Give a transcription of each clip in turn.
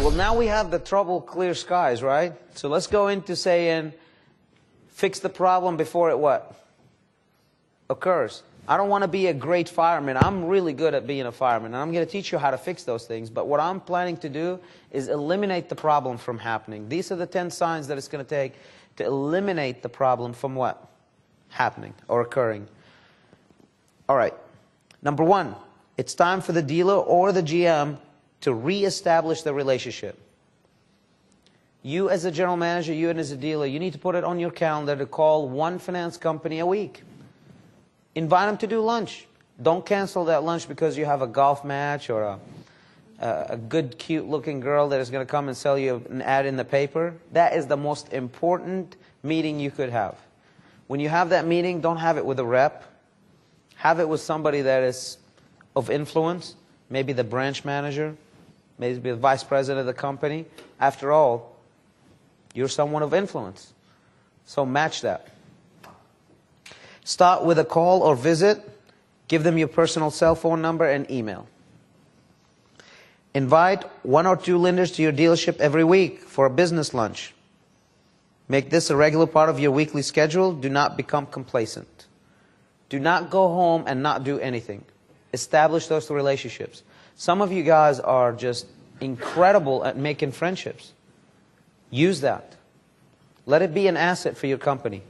Well, now we have the trouble clear skies, right? So let's go into saying, fix the problem before it what? Occurs. I don't want to be a great fireman. I'm really good at being a fireman, and I'm going to teach you how to fix those things. But what I'm planning to do is eliminate the problem from happening. These are the 10 signs that it's going to take to eliminate the problem from what? Happening or occurring. All right. Number one, it's time for the dealer or the GM to reestablish the relationship. You as a general manager, you as a dealer, you need to put it on your calendar to call one finance company a week. Invite them to do lunch. Don't cancel that lunch because you have a golf match or a good, cute-looking girl that is going to come and sell you an ad in the paper. That is the most important meeting you could have. When you have that meeting, don't have it with a rep. Have it with somebody that is of influence, maybe the branch manager, maybe the vice president of the company. After all, you're someone of influence. So match that. Start with a call or visit. Give them your personal cell phone number and email. Invite 1 or 2 lenders to your dealership every week for a business lunch. Make this a regular part of your weekly schedule. Do not become complacent. Do not go home and not do anything. Establish those relationships. Some of you guys are just incredible at making friendships. Use that. Let it be an asset for your company.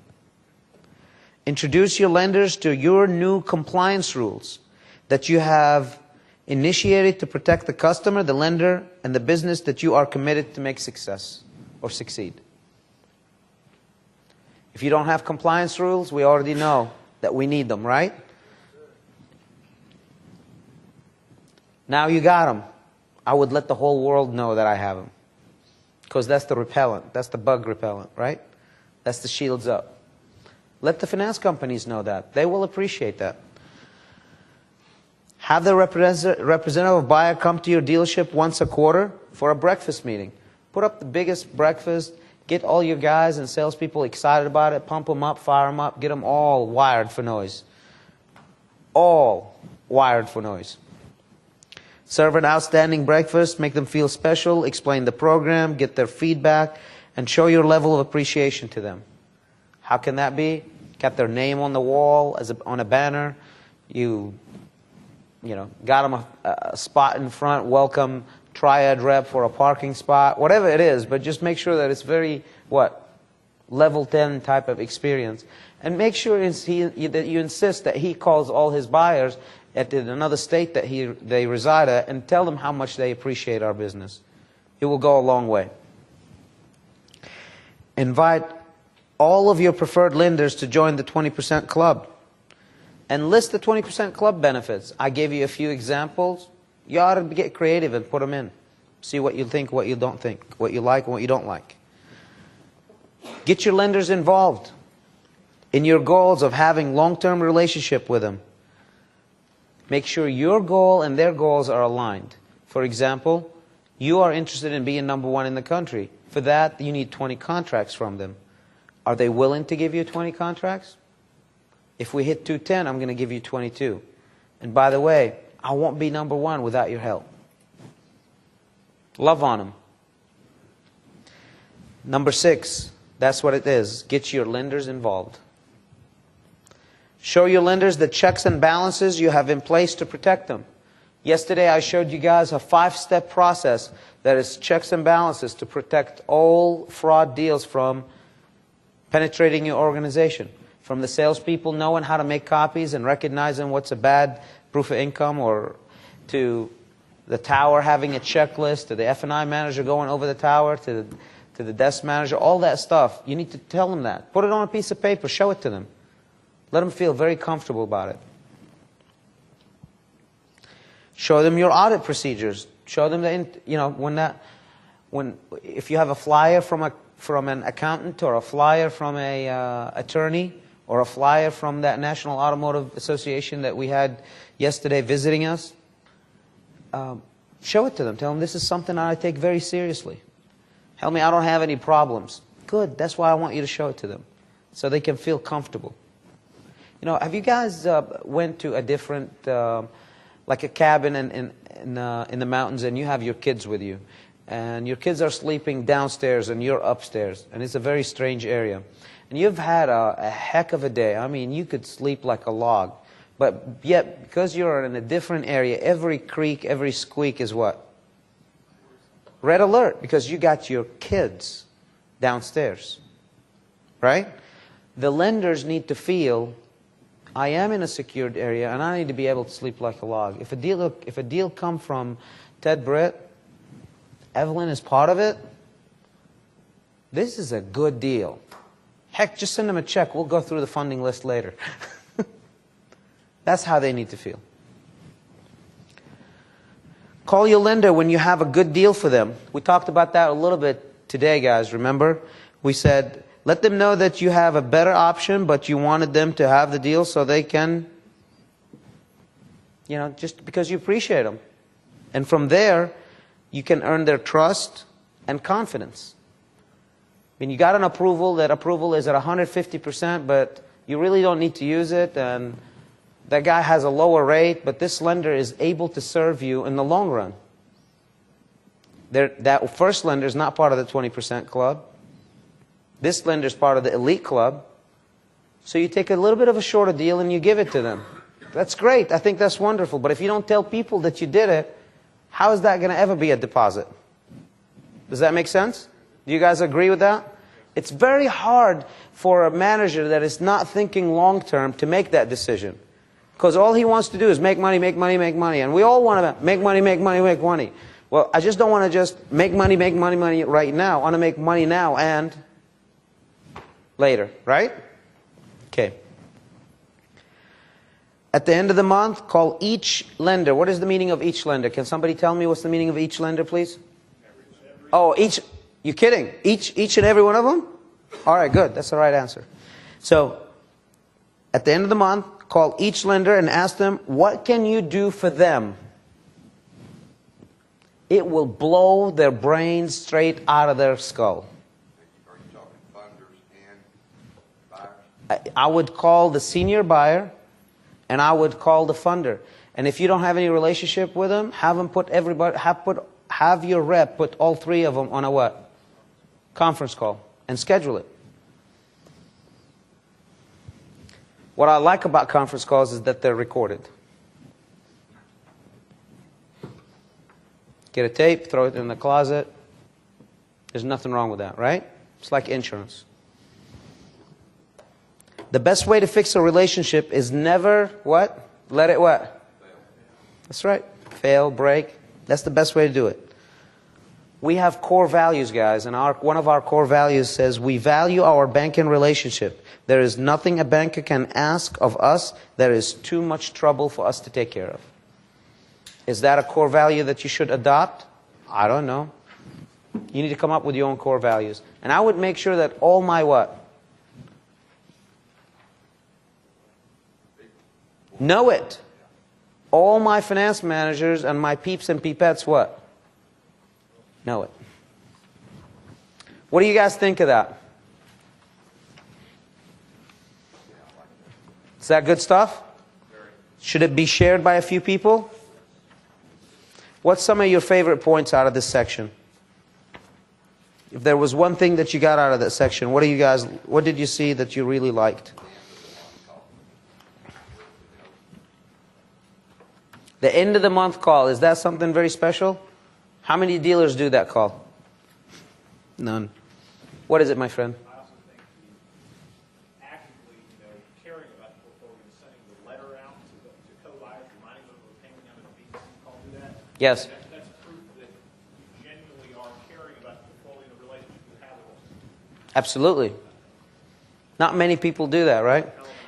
Introduce your lenders to your new compliance rules that you have initiated to protect the customer, the lender, and the business that you are committed to make success or succeed. If you don't have compliance rules, we already know that we need them, right? Now you got them. I would let the whole world know that I have them. Because that's the repellent. That's the bug repellent, right? That's the shields up. Let the finance companies know that. They will appreciate that. Have the representative buyer come to your dealership once a quarter for a breakfast meeting. Put up the biggest breakfast. Get all your guys and salespeople excited about it. Pump them up, fire them up. Get them all wired for noise. All wired for noise. Serve an outstanding breakfast. Make them feel special. Explain the program. Get their feedback. And show your level of appreciation to them. How can that be? Got their name on the wall, on a banner. You know, got them a spot in front. Welcome Triad rep for a parking spot. Whatever it is, but just make sure that it's very, what? Level 10 type of experience. And make sure that you insist that he calls all his buyers at another state that they reside at and tell them how much they appreciate our business. It will go a long way. Invite all of your preferred lenders to join the 20% club. And list the 20% club benefits. I gave you a few examples. You ought to get creative and put them in. See what you think, what you don't think, what you like and what you don't like. Get your lenders involved in your goals of having long-term relationship with them. Make sure your goal and their goals are aligned. For example, you are interested in being number 1 in the country. For that, you need 20 contracts from them. Are they willing to give you 20 contracts? If we hit 210, I'm going to give you 22. And by the way, I won't be number 1 without your help. Love on them. Number 6, that's what it is. Get your lenders involved. Show your lenders the checks and balances you have in place to protect them. Yesterday I showed you guys a 5-step process that is checks and balances to protect all fraud deals from penetrating your organization. From the salespeople knowing how to make copies and recognizing what's a bad proof of income, or to the tower having a checklist, to the F&I manager going over the tower, to the desk manager, all that stuff. You need to tell them that. Put it on a piece of paper. Show it to them. Let them feel very comfortable about it. Show them your audit procedures. Show them that, you know, if you have a flyer from an accountant, or a flyer from a attorney, or a flyer from that National Automotive Association that we had yesterday visiting us, show it to them. Tell them this is something I take very seriously. Tell me I don't have any problems. Good. That's why I want you to show it to them, so they can feel comfortable. You know, have you guys went to a different, like a cabin in the mountains, and you have your kids with you, and your kids are sleeping downstairs and you're upstairs, and it's a very strange area. And you've had a heck of a day. I mean, you could sleep like a log. But yet, because you're in a different area, every creak, every squeak is what? Red alert, because you got your kids downstairs. Right? The lenders need to feel, I am in a secured area, and I need to be able to sleep like a log. If a deal come from Ted Britt, Evelyn is part of it, this is a good deal. Heck, just send them a check. We'll go through the funding list later. That's how they need to feel. Call your lender when you have a good deal for them. We talked about that a little bit today, guys, remember? We said, let them know that you have a better option, but you wanted them to have the deal so they can, you know, just because you appreciate them. And from there, you can earn their trust and confidence. I mean, you got an approval, that approval is at 150%, but you really don't need to use it, and that guy has a lower rate, but this lender is able to serve you in the long run. That first lender is not part of the 20% club. This lender is part of the elite club. So you take a little bit of a shorter deal and you give it to them. That's great. I think that's wonderful. But if you don't tell people that you did it, how is that going to ever be a deposit? Does that make sense? Do you guys agree with that? It's very hard for a manager that is not thinking long term to make that decision. Because all he wants to do is make money, make money, make money. And we all want to make money, make money, make money. Well, I just don't want to just make money right now. I want to make money now and later, right? Okay. At the end of the month, call each lender. What is the meaning of each lender? Can somebody tell me what's the meaning of each lender, please? Oh, each. You kidding? Each and every one of them? All right, good. That's the right answer. So, at the end of the month, call each lender and ask them, what can you do for them? It will blow their brains straight out of their skull. Are you talking funders and buyers? I would call the senior buyer, and I would call the funder. And if you don't have any relationship with them, have them put everybody, have your rep put all three of them on a what? Conference call and schedule it. What I like about conference calls is that they're recorded. Get a tape, throw it in the closet. There's nothing wrong with that, right? It's like insurance. The best way to fix a relationship is never what? Let it what? Fail. That's right. Fail, break. That's the best way to do it. We have core values, guys, and one of our core values says we value our banking relationship. There is nothing a banker can ask of us that is too much trouble for us to take care of. Is that a core value that you should adopt? I don't know. You need to come up with your own core values. And I would make sure that all my what? Know it. All my finance managers and my peeps and peepettes what? Know it. What do you guys think of that? Is that good stuff? Should it be shared by a few people? What's some of your favorite points out of this section? If there was one thing that you got out of that section, what did you see that you really liked? The end of the month call, is that something very special? How many dealers do that call? None. What is it, my friend? I also think the actively, caring about the portfolio and sending the letter out to co-buyers, reminding them of the payment on the fees, call do that. Yes. That's proof that you genuinely are caring about the portfolio and the relationship you have with us. Absolutely. Not many people do that, right?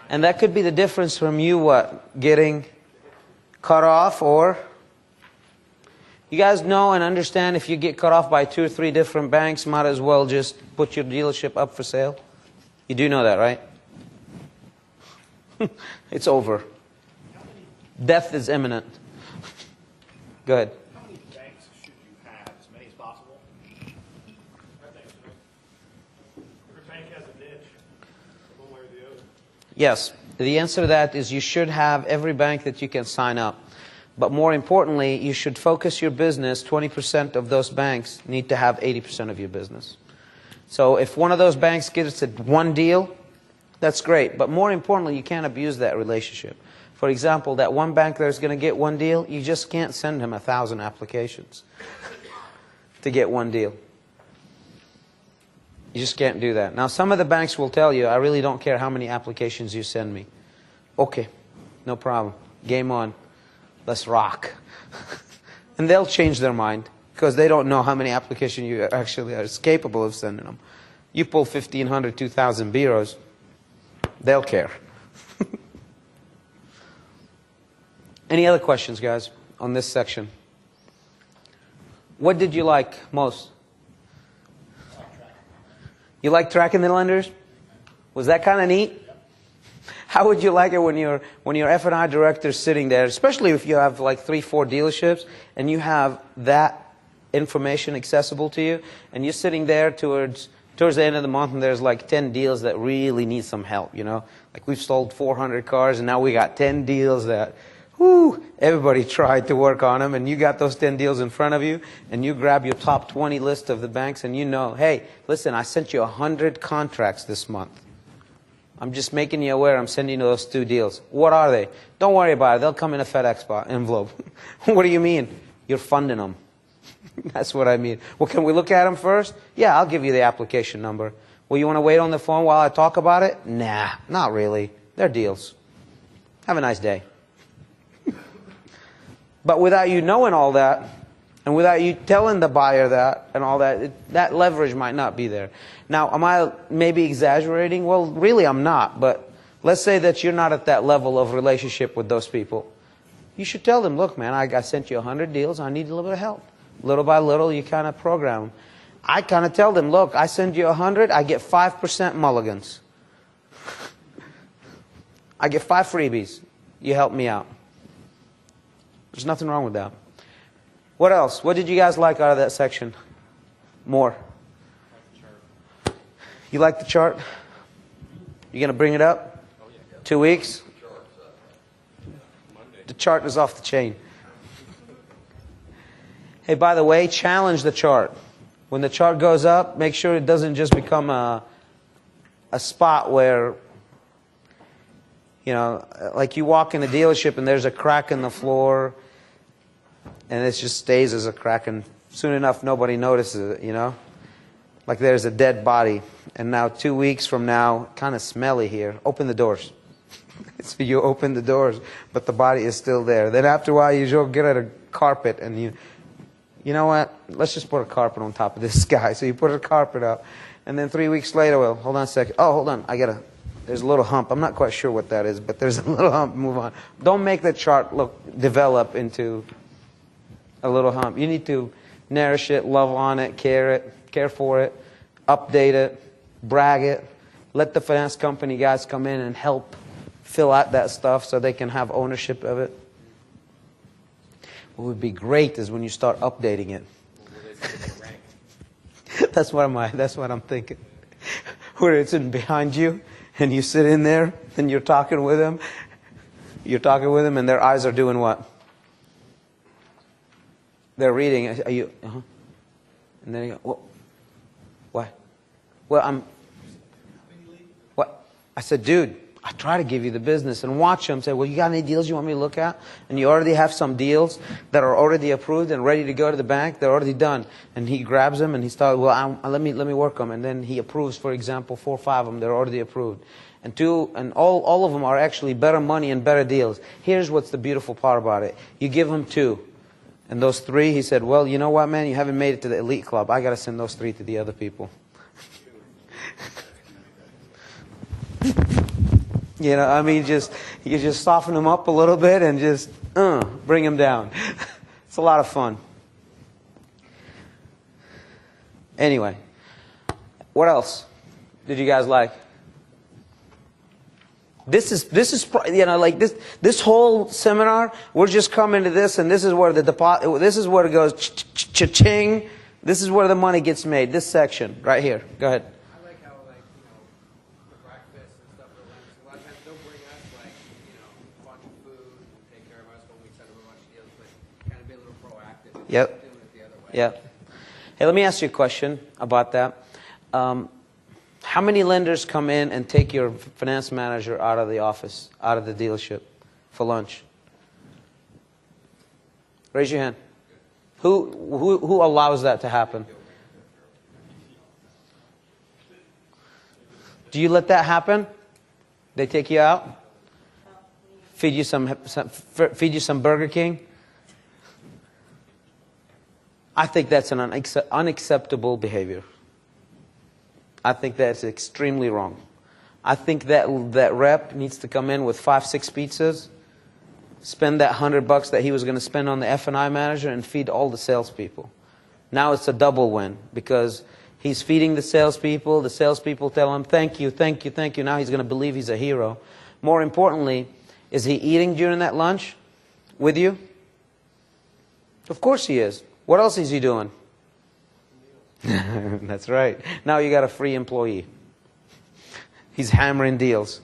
And that could be the difference from you, what? Getting cut off or... You guys know and understand if you get cut off by 2 or 3 different banks, might as well just put your dealership up for sale. You do know that, right? It's over. Death is imminent. Go ahead. How many banks should you have? As many as possible? I think so. Every bank has a niche, one way or the other. Yes. The answer to that is you should have every bank that you can sign up. But more importantly, you should focus your business. 20% of those banks need to have 80% of your business. So if one of those banks gets it one deal, that's great. But more importantly, you can't abuse that relationship. For example, that one bank that's going to get one deal, you just can't send him 1,000 applications to get one deal. You just can't do that. Now, some of the banks will tell you, I really don't care how many applications you send me. Okay, no problem. Game on. Let's rock. And they'll change their mind because they don't know how many applications you actually are capable of sending them. You pull 1,500, 2,000 bureaus, they'll care. Any other questions, guys, on this section? What did you like most? You like tracking the lenders? Was that kind of neat? How would you like it when your F&I director's sitting there, especially if you have like 3, 4 dealerships and you have that information accessible to you, and you're sitting there towards the end of the month and there's like 10 deals that really need some help, you know? Like we've sold 400 cars and now we got 10 deals that, whoo, everybody tried to work on them, and you got those 10 deals in front of you, and you grab your top 20 list of the banks and you know, hey, listen, I sent you 100 contracts this month. I'm just making you aware I'm sending you those 2 deals. What are they? Don't worry about it. They'll come in a FedEx envelope. What do you mean? You're funding them. That's what I mean. Well, can we look at them first? Yeah, I'll give you the application number. Well, you want to wait on the phone while I talk about it? Nah, not really. They're deals. Have a nice day. But without you knowing all that, and without you telling the buyer that and all that, that leverage might not be there. Now, am I maybe exaggerating? Well, really I'm not. But let's say that you're not at that level of relationship with those people. You should tell them, look, man, I sent you 100 deals. I need a little bit of help. Little by little, you kind of program them. I kind of tell them, look, I send you 100, I get 5% mulligans. I get 5 freebies. You help me out. There's nothing wrong with that. What else? What did you guys like out of that section? More. You like the chart? You going to bring it up? 2 weeks? The chart is off the chain. Hey, by the way, challenge the chart. When the chart goes up, make sure it doesn't just become a spot where, you know, like you walk in a dealership and there's a crack in the floor and it just stays as a crack, and soon enough nobody notices it, you know? Like there's a dead body, and now 2 weeks from now, kind of smelly here, open the doors. So you open the doors, but the body is still there. Then after a while you go get a carpet and you know what, let's just put a carpet on top of this guy. So you put a carpet up, and then 3 weeks later, well, hold on a second. Oh, hold on, there's a little hump. I'm not quite sure what that is, but there's a little hump. Move on. Don't make the chart develop into a little hump. You need to nourish it, love on it, care for it, update it, brag it. Let the finance company guys come in and help fill out that stuff so they can have ownership of it. What would be great is when you start updating it. That's what I'm thinking. Where it's in behind you, and you sit in there, and you're talking with them. You're talking with them, and their eyes are doing what? They're reading. Are you? And then you go, well, what? Well, what? I said, dude, I try to give you the business, and watch them say, well, you got any deals you want me to look at? And you already have some deals that are already approved and ready to go to the bank. They're already done. And he grabs them and he starts, well, let me work them. And then he approves, for example, 4 or 5 of them. They're already approved. And all of them are actually better money and better deals. Here's what's the beautiful part about it. You give him 2. And those 3, he said, well, you know what, man? You haven't made it to the elite club. I got to send those 3 to the other people. You know, I mean, you just soften them up a little bit and just bring them down. It's a lot of fun. Anyway, what else did you guys like? This is you know, like this whole seminar, we're just coming to this, and this is where this is where it goes cha-ching. This is where the money gets made. This section right here. Go ahead. I like how, like, you know, the breakfast and stuff. A lot of times they'll bring us, like, you know, a bunch of food and take care of us when we send them a bunch of deals. Yep. doing it the other way. Yeah. Hey, let me ask you a question about that. How many lenders come in and take your finance manager out of the office, out of the dealership for lunch? Raise your hand. Who allows that to happen? Do you let that happen? They take you out? Feed you some Burger King? I think that's an unacceptable behavior. I think that's extremely wrong. I think that rep needs to come in with 5, 6 pizzas, spend that $100 that he was going to spend on the F&I manager, and feed all the salespeople. Now it's a double win because he's feeding the salespeople. The salespeople tell him, thank you, thank you, thank you. Now he's going to believe he's a hero. More importantly, is he eating during that lunch with you? Of course he is. What else is he doing? That's right. Now you got a free employee. He's hammering deals.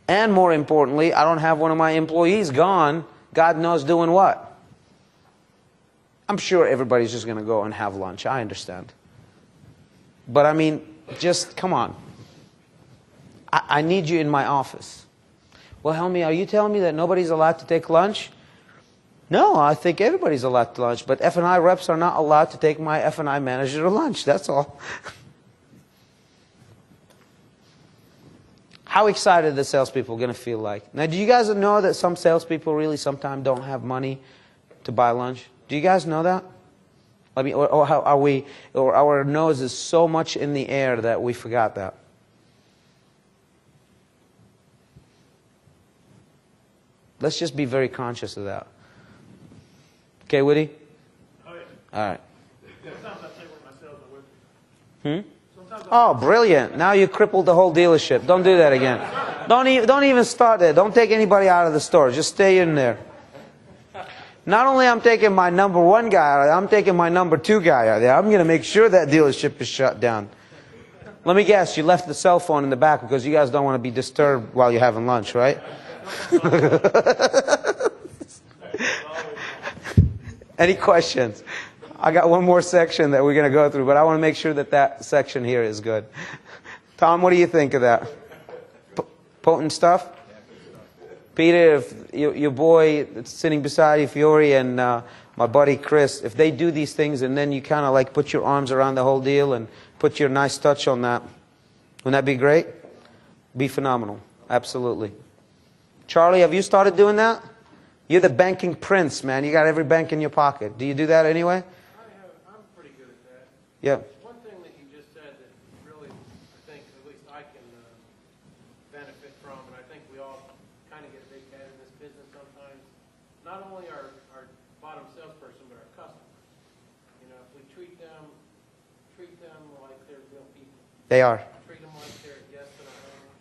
And more importantly, I don't have one of my employees gone, God knows doing what. I'm sure everybody's just going to go and have lunch. I understand. But I mean, just come on. I need you in my office. Well, Helmy, are you telling me that nobody's allowed to take lunch? No, I think everybody's allowed to lunch, but F&I reps are not allowed to take my F&I manager to lunch. That's all. How excited are the salespeople going to feel like? Now, do you guys know that some salespeople really sometimes don't have money to buy lunch? Do you guys know that? I mean, or how are we? Or our nose is so much in the air that we forgot that. Let's just be very conscious of that. Okay, Woody? Oh, yeah. All right. Sometimes I take with myself and with me. Sometimes Oh, brilliant. Now you crippled the whole dealership. Don't do that again. Don't even start there. Don't take anybody out of the store. Just stay in there. Not only I'm taking my number 1 guy out of there, I'm taking my number 2 guy out of there. I'm going to make sure that dealership is shut down. Let me guess, you left the cell phone in the back because you guys don't want to be disturbed while you're having lunch, right? Any questions? I got one more section that we're going to go through, but I want to make sure that that section here is good. Tom, what do you think of that? Potent stuff? Peter, if your boy that's sitting beside you, Fiore, and my buddy Chris, if they do these things and then you kind of like put your arms around the whole deal and put your nice touch on that, wouldn't that be great? Be phenomenal. Absolutely. Charlie, have you started doing that? You're the banking prince, man. You got every bank in your pocket. Do you do that anyway? I'm pretty good at that. Yeah. One thing that you just said that really, I think, at least I can benefit from, and I think we all kind of get a big head in this business sometimes, not only our bottom salesperson, but our customers. You know, if we treat them like they're real people. They are. Treat them like they're guests in our home.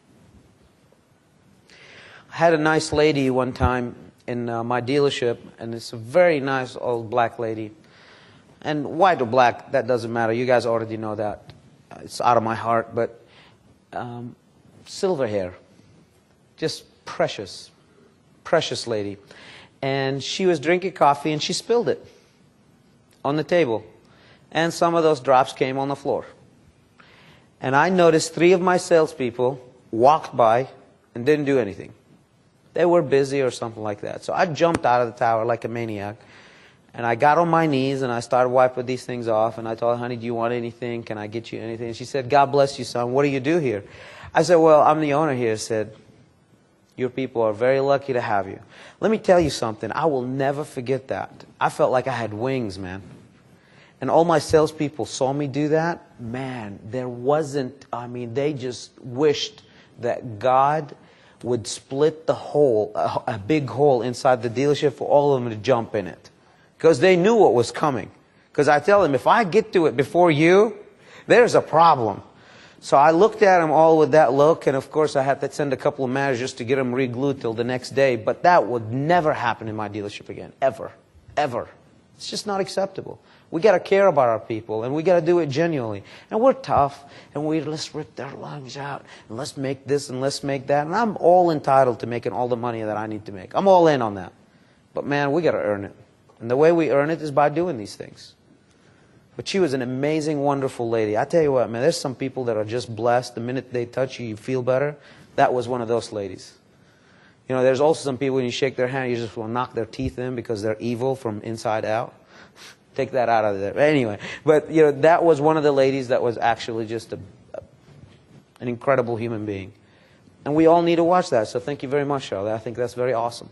I had a nice lady one time in my dealership, and it's a very nice old black lady. And white or black, that doesn't matter. You guys already know that. It's out of my heart, but silver hair. Just precious, precious lady. And she was drinking coffee, and she spilled it on the table. And some of those drops came on the floor. And I noticed 3 of my salespeople walked by and didn't do anything. They were busy or something like that. So I jumped out of the tower like a maniac. And I got on my knees and I started wiping these things off. And I told her, honey, do you want anything? Can I get you anything? And she said, God bless you, son. What do you do here? I said, well, I'm the owner here. I said, your people are very lucky to have you. Let me tell you something. I will never forget that. I felt like I had wings, man. And all my salespeople saw me do that. Man, there wasn't, I mean, they just wished that God would split the hole, a big hole inside the dealership for all of them to jump in it. Because they knew what was coming. Because I tell them, if I get to it before you, there's a problem. So I looked at them all with that look, and of course I had to send a couple of managers to get them re-glued till the next day. But that would never happen in my dealership again. Ever. Ever. It's just not acceptable. We got to care about our people, and we got to do it genuinely. And we're tough, and let's rip their lungs out, and let's make this and let's make that. And I'm all entitled to making all the money that I need to make. I'm all in on that. But man, we got to earn it. And the way we earn it is by doing these things. But she was an amazing, wonderful lady. I tell you what, man, there's some people that are just blessed. The minute they touch you, you feel better. That was one of those ladies. You know, there's also some people, when you shake their hand, you just want to knock their teeth in because they're evil from inside out. Take that out of there. Anyway, but, you know, that was one of the ladies that was actually just an incredible human being. And we all need to watch that. So thank you very much, Charlotte. I think that's very awesome.